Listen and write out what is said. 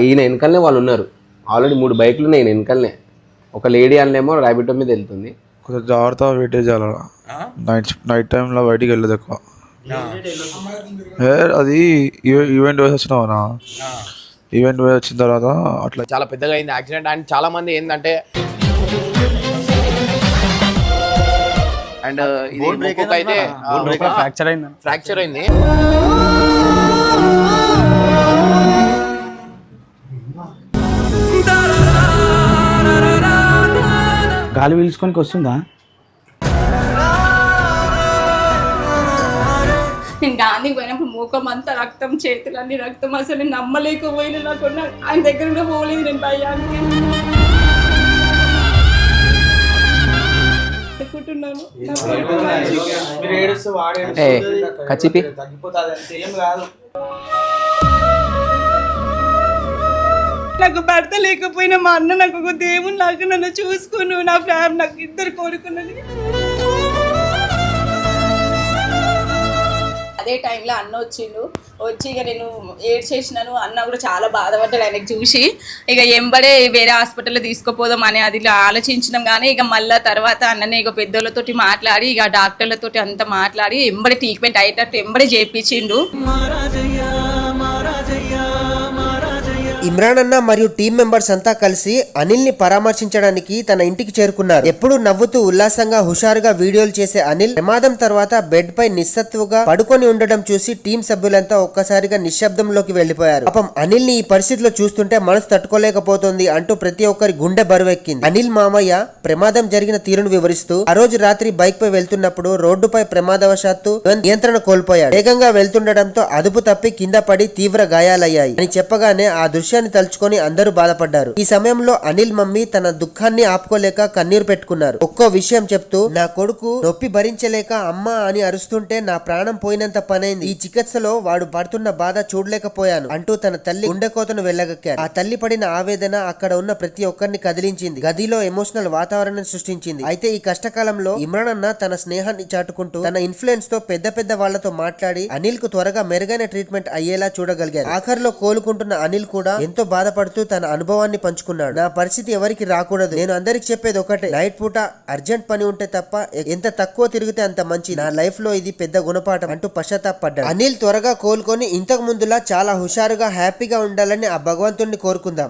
ఈయన వెనకాలనే వాళ్ళు ఉన్నారు. ఆల్రెడీ 3 బైకులు ఉన్నాయి ఈయన వెనకాలనే. ఒక లేడీ అన్నేమో ర్యాబిటో మీద వెళ్తుంది. కొంచెం జాగ్రత్తగా వెయిట్ చేయాలి. నైట్ టైంలో బయటికి వెళ్ళదు ఎక్కువ. అది ఈవెంట్ వేసి వచ్చినావనా, ఈవెంట్ వేసి వచ్చిన తర్వాత అట్లా చాలా పెద్దగా అయింది యాక్సిడెంట్. అండ్ చాలా మంది ఏంటంటే అండ్ ఇది అయితే ఫ్రాక్చర్ అయింది. గాలి పీల్చుకోనికి వస్తుందా? నేను గాంధీకి పోయినప్పుడు మూకం అంతా రక్తం, చేతులన్నీ రక్తం. అసలు నేను నమ్మలేకపోయినా. నాకు ఆయన దగ్గర కూడా పోలేదు నేను భయానికి అనుకుంటున్నాను. నాకు భర్త లేకపోయినా మా అన్న నాకు ఒక దేవుని లాగా నన్ను చూసుకున్నాను. నా ఫ్యామిలీ నాకు 2 కోరుకున్నది. అదే టైంలో అన్న వచ్చి ఇక నేను ఏడ్చేసినాను. అన్న కూడా చాలా బాధపడ్డాడు ఆయనకు చూసి. ఇక ఎంబడే వేరే హాస్పిటల్లో తీసుకుపోదాం అని అది ఆలోచించినాం. కానీ ఇక మళ్ళీ తర్వాత అన్ననే ఇక పెద్దోళ్ళతోటి మాట్లాడి ఇక డాక్టర్లతోటి అంతా మాట్లాడి ఎంబడే ట్రీట్మెంట్ అయ్యేటట్టు ఎంబడే చేయించిండు. ఇమ్రాన్ అన్న మరియు టీం మెంబర్స్ అంతా కలిసి అనిల్ ని పరామర్శించడానికి తన ఇంటికి చేరుకున్నారు. ఎప్పుడు నవ్వుతూ ఉల్లాసంగా హుషారుగా వీడియోలు చేసే అనిల్ ప్రమాదం తర్వాత బెడ్ పై నిస్సత్తుగా పడుకొని ఉండడం చూసి టీం సభ్యులంతా ఒక్కసారిగా నిశ్శబ్దంలోకి వెళ్లిపోయారు. పాపం అనిల్ ని ఈ పరిస్థితిలో చూస్తుంటే మనసు తట్టుకోలేకపోతుంది అంటూ ప్రతి ఒక్కరి గుండె బరువెక్కింది. అనిల్ మామయ్య ప్రమాదం జరిగిన తీరును వివరిస్తూ ఆ రోజు రాత్రి బైక్ పై వెళ్తున్నప్పుడు రోడ్డుపై ప్రమాదవశాత్తు నియంత్రణ కోల్పోయాడు. వేగంగా వెళ్తుండటంతో అదుపు తప్పి కింద పడి తీవ్ర గాయాలయ్యాయి అని చెప్పగానే ఆ దృశ్యాన్ని తలుచుకొని అందరూ బాధపడ్డారు. ఈ సమయంలో అనిల్ మమ్మీ తన దుఃఖాన్ని ఆపుకోలేక కన్నీరు పెట్టుకున్నారు. ఒక్కో విషయం చెప్తూ, నా కొడుకు నొప్పి భరించలేక అమ్మ అని అరుస్తుంటే నా ప్రాణం పోయినంత పనైంది. ఈ చికిత్సలో వాడు పడుతున్న బాధ చూడలేకపోయాను అంటూ తన తల్లి గుండెకోతను వెళ్ళగక్కారు. ఆ తల్లి పడిన ఆవేదన అక్కడ ఉన్న ప్రతి ఒక్కరిని కదిలించింది. గదిలో ఎమోషనల్ వాతావరణం సృష్టించింది. అయితే ఈ కష్టకాలంలో ఇమ్రాన్ అన్న తన స్నేహాన్ని చాటుకుంటూ తన ఇన్ఫ్లుయెన్స్ తో పెద్ద పెద్ద వాళ్లతో మాట్లాడి అనిల్ కు త్వరగా మెరుగైన ట్రీట్మెంట్ అయ్యేలా చూడగలిగారు. ఆఖరిలో కోలుకుంటున్న అనిల్ కూడా ఎంతో బాధపడుతూ తన అనుభవాన్ని పంచుకున్నాడు. నా పరిస్థితి ఎవరికి రాకూడదు. నేను అందరికి చెప్పేది ఒకటే, నైట్ పూట అర్జెంట్ పని ఉంటే తప్ప ఎంత తక్కువ తిరిగితే అంత మంచి. నా లైఫ్ లో ఇది పెద్ద గుణపాఠం అంటూ పశ్చాత్తాపడ్డాడు. అనిల్ త్వరగా కోలుకొని ఇంతకు ముందులా చాలా హుషారుగా హ్యాపీగా ఉండాలని ఆ భగవంతుడిని కోరుకుందాం.